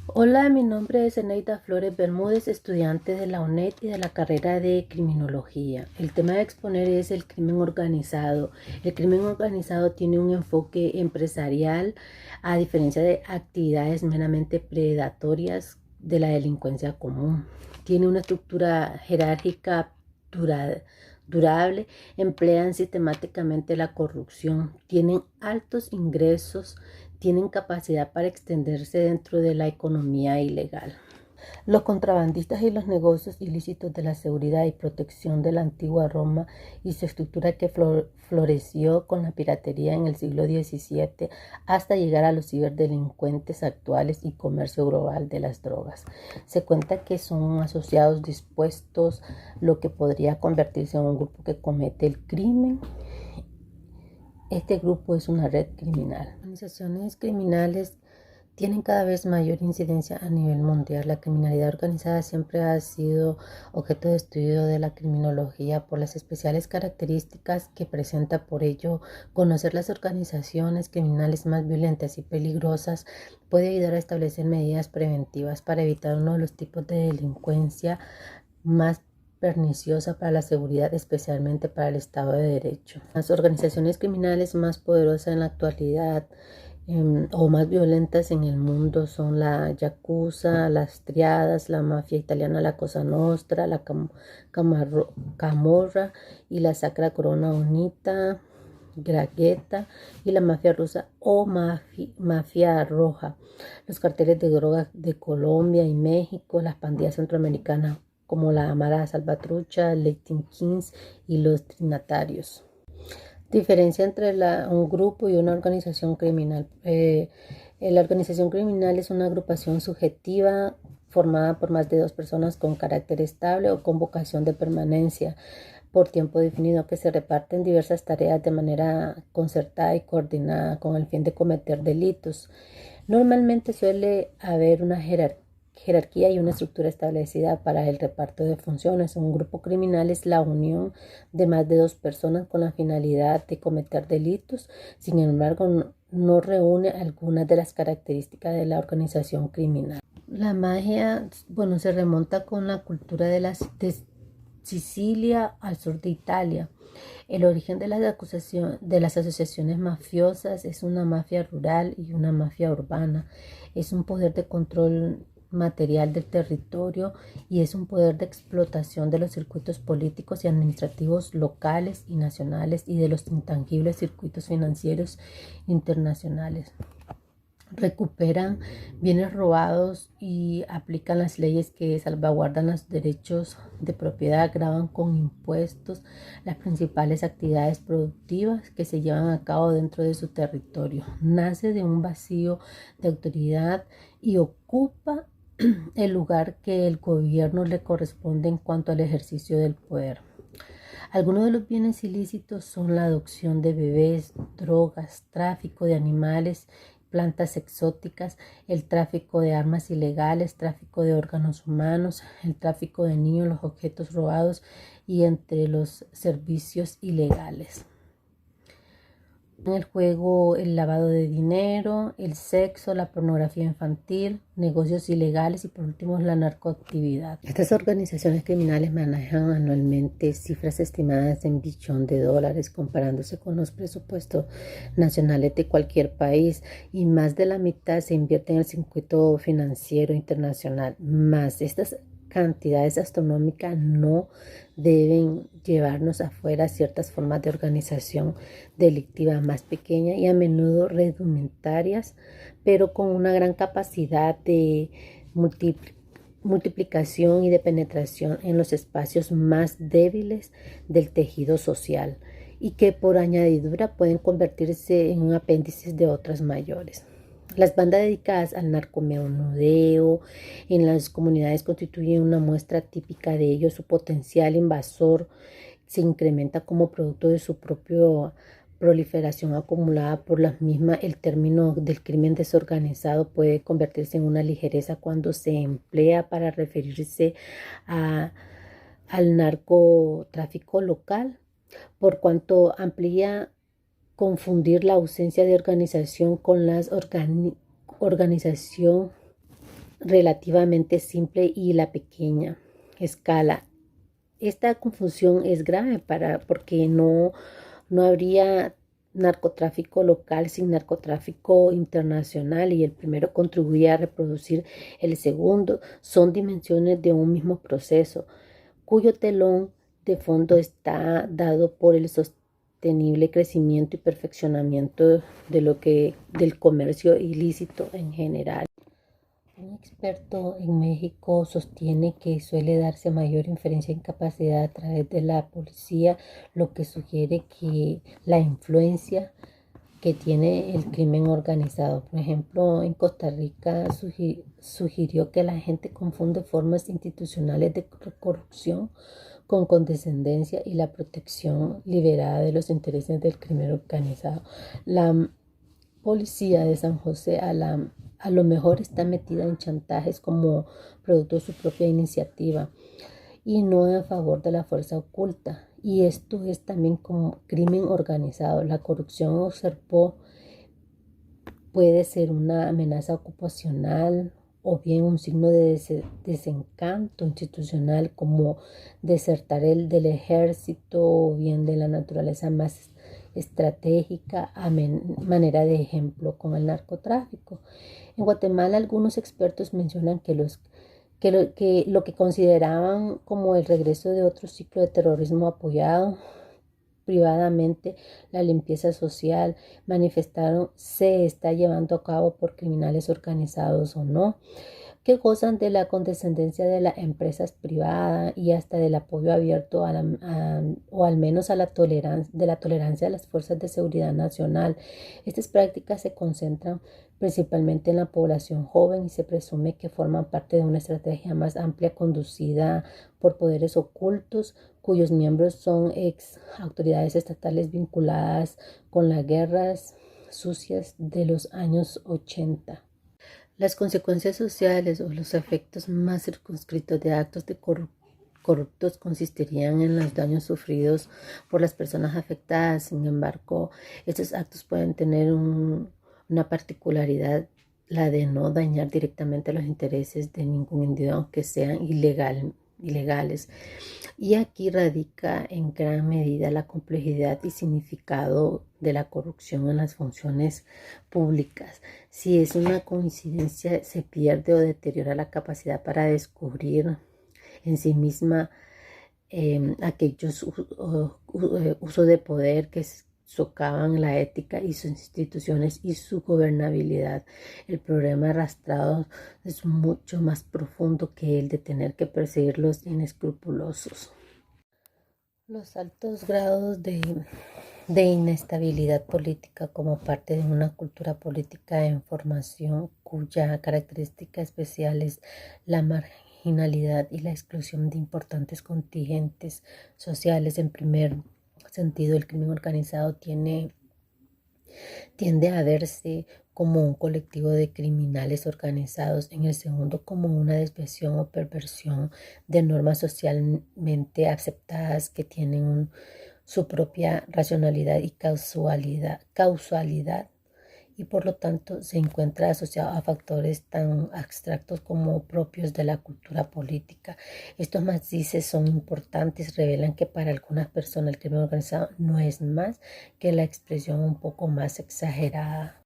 Hola, mi nombre es Eneida Flores Bermúdez, estudiante de la UNED y de la carrera de Criminología. El tema de exponer es el crimen organizado. El crimen organizado tiene un enfoque empresarial a diferencia de actividades meramente predatorias de la delincuencia común. Tiene una estructura jerárquica dura- durable, emplean sistemáticamente la corrupción, tienen altos ingresos, tienen capacidad para extenderse dentro de la economía ilegal. Los contrabandistas y los negocios ilícitos de la seguridad y protección de la antigua Roma y su estructura que floreció con la piratería en el siglo XVII hasta llegar a los ciberdelincuentes actuales y comercio global de las drogas. Se cuenta que son asociados dispuestos, lo que podría convertirse en un grupo que comete el crimen. Este grupo es una red criminal. Las organizaciones criminales tienen cada vez mayor incidencia a nivel mundial. La criminalidad organizada siempre ha sido objeto de estudio de la criminología por las especiales características que presenta. Por ello, conocer las organizaciones criminales más violentas y peligrosas puede ayudar a establecer medidas preventivas para evitar uno de los tipos de delincuencia más perniciosa para la seguridad, especialmente para el Estado de Derecho. Las organizaciones criminales más poderosas en la actualidad o más violentas en el mundo son la Yakuza, las Triadas, la mafia italiana, la Cosa Nostra, la Camorra y la Sacra Corona Unita, Graghetta y la mafia rusa o mafia roja, los carteles de drogas de Colombia y México, las pandillas centroamericanas como la Mara Salvatrucha, Latin Kings y los Trinatarios. Diferencia entre un grupo y una organización criminal. La organización criminal es una agrupación subjetiva formada por más de dos personas con carácter estable o con vocación de permanencia por tiempo definido que se reparten diversas tareas de manera concertada y coordinada con el fin de cometer delitos. Normalmente suele haber una jerarquía y una estructura establecida para el reparto de funciones. Un grupo criminal es la unión de más de dos personas con la finalidad de cometer delitos. Sin embargo, no reúne algunas de las características de la organización criminal. La magia, bueno, se remonta con la cultura de Sicilia al sur de Italia. El origen de las asociaciones mafiosas es una mafia rural y una mafia urbana. Es un poder de control material del territorio y es un poder de explotación de los circuitos políticos y administrativos locales y nacionales y de los intangibles circuitos financieros internacionales. Recuperan bienes robados y aplican las leyes que salvaguardan los derechos de propiedad, graban con impuestos las principales actividades productivas que se llevan a cabo dentro de su territorio. Nace de un vacío de autoridad y ocupa el lugar que el gobierno le corresponde en cuanto al ejercicio del poder. Algunos de los bienes ilícitos son la adopción de bebés, drogas, tráfico de animales, plantas exóticas, el tráfico de armas ilegales, tráfico de órganos humanos, el tráfico de niños, los objetos robados y entre los servicios ilegales. En el juego, el lavado de dinero, el sexo, la pornografía infantil, negocios ilegales y por último la narcoactividad. Estas organizaciones criminales manejan anualmente cifras estimadas en billón de dólares comparándose con los presupuestos nacionales de cualquier país y más de la mitad se invierte en el circuito financiero internacional. Más estas cantidades astronómicas no deben llevarnos afuera ciertas formas de organización delictiva más pequeñas y a menudo rudimentarias, pero con una gran capacidad de multiplicación y de penetración en los espacios más débiles del tejido social y que por añadidura pueden convertirse en un apéndice de otras mayores. Las bandas dedicadas al narcomenudeo en las comunidades constituyen una muestra típica de ello. Su potencial invasor se incrementa como producto de su propia proliferación acumulada por las mismas. El término del crimen desorganizado puede convertirse en una ligereza cuando se emplea para referirse al narcotráfico local, por cuanto amplía confundir la ausencia de organización con la organización relativamente simple y la pequeña escala. Esta confusión es grave porque no habría narcotráfico local sin narcotráfico internacional y el primero contribuye a reproducir el segundo. Son dimensiones de un mismo proceso, cuyo telón de fondo está dado por el sostenible crecimiento y perfeccionamiento del comercio ilícito en general. Un experto en México sostiene que suele darse mayor inferencia en capacidad a través de la policía, lo que sugiere que la influencia que tiene el crimen organizado. Por ejemplo, en Costa Rica sugirió que la gente confunde formas institucionales de corrupción con condescendencia y la protección liberada de los intereses del crimen organizado. La policía de San José a lo mejor está metida en chantajes como producto de su propia iniciativa y no a favor de la fuerza oculta. Y esto es también como crimen organizado. La corrupción, observó, puede ser una amenaza ocupacional o bien un signo de desencanto institucional como desertar del ejército o bien de la naturaleza más estratégica a manera de ejemplo con el narcotráfico. En Guatemala algunos expertos mencionan que lo que consideraban como el regreso de otro ciclo de terrorismo apoyado privadamente, la limpieza social, manifestaron se está llevando a cabo por criminales organizados o no, que gozan de la condescendencia de las empresas privadas y hasta del apoyo abierto o al menos a de la tolerancia de las fuerzas de seguridad nacional. Estas prácticas se concentran principalmente en la población joven y se presume que forman parte de una estrategia más amplia conducida por poderes ocultos cuyos miembros son ex autoridades estatales vinculadas con las guerras sucias de los años 80. Las consecuencias sociales o los efectos más circunscritos de actos de corruptos consistirían en los daños sufridos por las personas afectadas. Sin embargo, estos actos pueden tener una particularidad, la de no dañar directamente los intereses de ningún individuo, aunque sean ilegales. Y aquí radica en gran medida la complejidad y significado de la corrupción en las funciones públicas. Si es una coincidencia, se pierde o deteriora la capacidad para descubrir en sí misma aquellos usos de poder que socavan la ética y sus instituciones y su gobernabilidad. El problema arrastrado es mucho más profundo que el de tener que perseguir los inescrupulosos. Los altos grados de inestabilidad política como parte de una cultura política en formación cuya característica especial es la marginalidad y la exclusión de importantes contingentes sociales. En primer sentido, el crimen organizado tiende a verse como un colectivo de criminales organizados, en el segundo como una desviación o perversión de normas socialmente aceptadas que tienen su propia racionalidad y causalidad y por lo tanto se encuentra asociado a factores tan abstractos como propios de la cultura política. Estos matices son importantes, revelan que para algunas personas el crimen organizado no es más que la expresión un poco más exagerada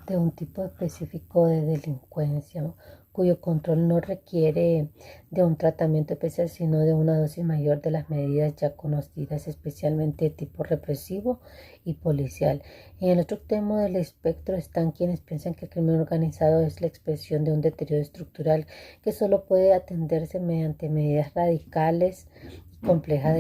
de un tipo específico de delincuencia, cuyo control no requiere de un tratamiento especial, sino de una dosis mayor de las medidas ya conocidas, especialmente de tipo represivo y policial. En el otro extremo del espectro están quienes piensan que el crimen organizado es la expresión de un deterioro estructural que solo puede atenderse mediante medidas radicales y complejas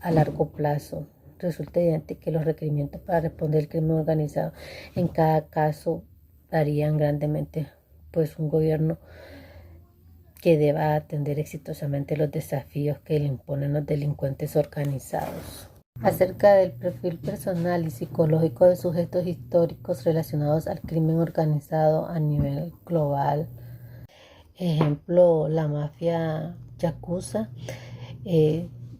a largo plazo. Resulta evidente que los requerimientos para responder al crimen organizado en cada caso varían grandemente, pues un gobierno que deba atender exitosamente los desafíos que le imponen los delincuentes organizados. Acerca del perfil personal y psicológico de sujetos históricos relacionados al crimen organizado a nivel global, ejemplo, la mafia yakuza,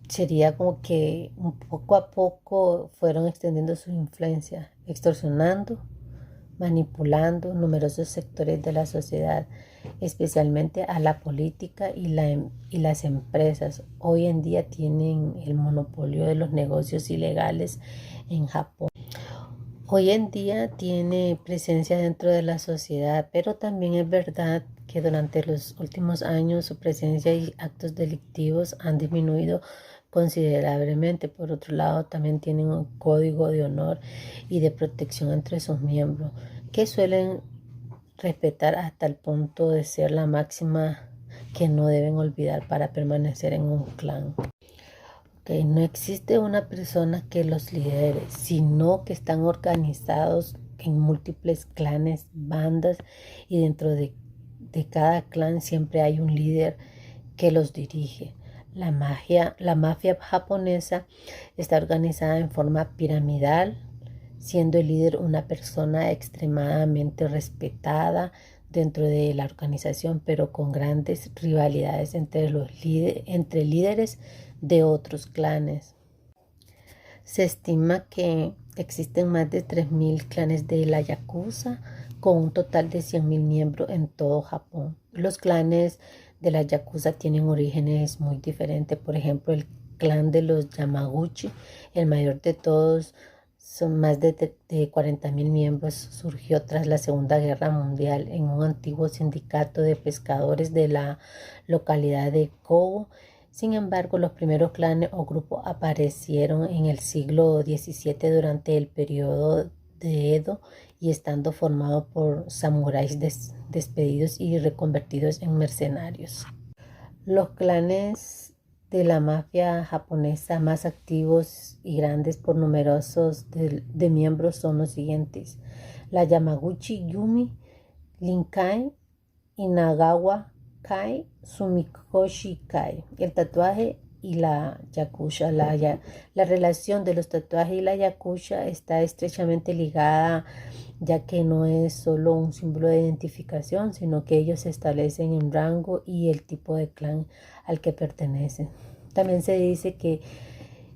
sería como que un poco a poco fueron extendiendo su influencia, extorsionando, manipulando numerosos sectores de la sociedad, especialmente a la política y las empresas. Hoy en día tienen el monopolio de los negocios ilegales en Japón. Hoy en día tiene presencia dentro de la sociedad, pero también es verdad que durante los últimos años su presencia y actos delictivos han disminuido considerablemente. Por otro lado, también tienen un código de honor y de protección entre sus miembros, que suelen respetar hasta el punto de ser la máxima que no deben olvidar para permanecer en un clan. No existe una persona que los lidere, sino que están organizados en múltiples clanes, bandas, y dentro de cada clan siempre hay un líder que los dirige. La mafia japonesa está organizada en forma piramidal, siendo el líder una persona extremadamente respetada dentro de la organización, pero con grandes rivalidades entre líderes de otros clanes. Se estima que existen más de 3.000 clanes de la Yakuza, con un total de 100.000 miembros en todo Japón. Los clanes de la Yakuza tienen orígenes muy diferentes. Por ejemplo, el clan de los Yamaguchi, el mayor de todos, son más de 40.000 miembros, surgió tras la Segunda Guerra Mundial en un antiguo sindicato de pescadores de la localidad de Kobo. Sin embargo, los primeros clanes o grupos aparecieron en el siglo XVII durante el periodo de Edo, y estando formados por samuráis despedidos y reconvertidos en mercenarios. Los clanes de la mafia japonesa más activos y grandes por numerosos de miembros son los siguientes: la Yamaguchi Yumi, Linkai, Inagawa Kai, Sumikoshi Kai. El tatuaje y la yakuza. La relación de los tatuajes y la yakuza está estrechamente ligada, ya que no es solo un símbolo de identificación, sino que ellos establecen el rango y el tipo de clan al que pertenecen. También se dice que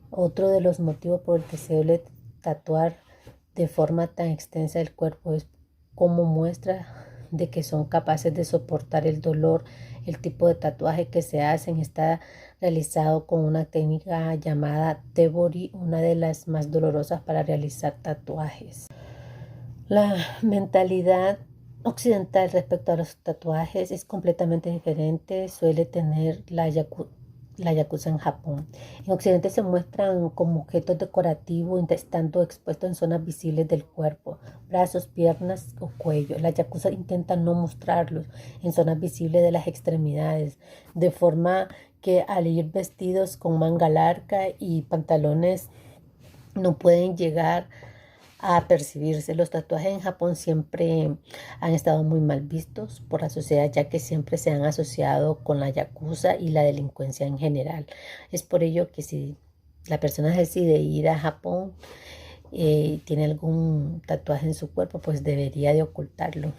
otro de los motivos por el que se suele tatuar de forma tan extensa el cuerpo es como muestra de que son capaces de soportar el dolor. El tipo de tatuaje que se hacen está realizado con una técnica llamada tebori, una de las más dolorosas para realizar tatuajes. La mentalidad occidental respecto a los tatuajes es completamente diferente. Suele tener la yakuza en Japón. En Occidente se muestran como objetos decorativos, estando expuestos en zonas visibles del cuerpo, brazos, piernas o cuello. La yakuza intenta no mostrarlos en zonas visibles de las extremidades, de forma que al ir vestidos con manga larga y pantalones no pueden llegar a percibirse. Los tatuajes en Japón siempre han estado muy mal vistos por la sociedad, ya que siempre se han asociado con la yakuza y la delincuencia en general. Es por ello que si la persona decide ir a Japón y tiene algún tatuaje en su cuerpo, pues debería de ocultarlo.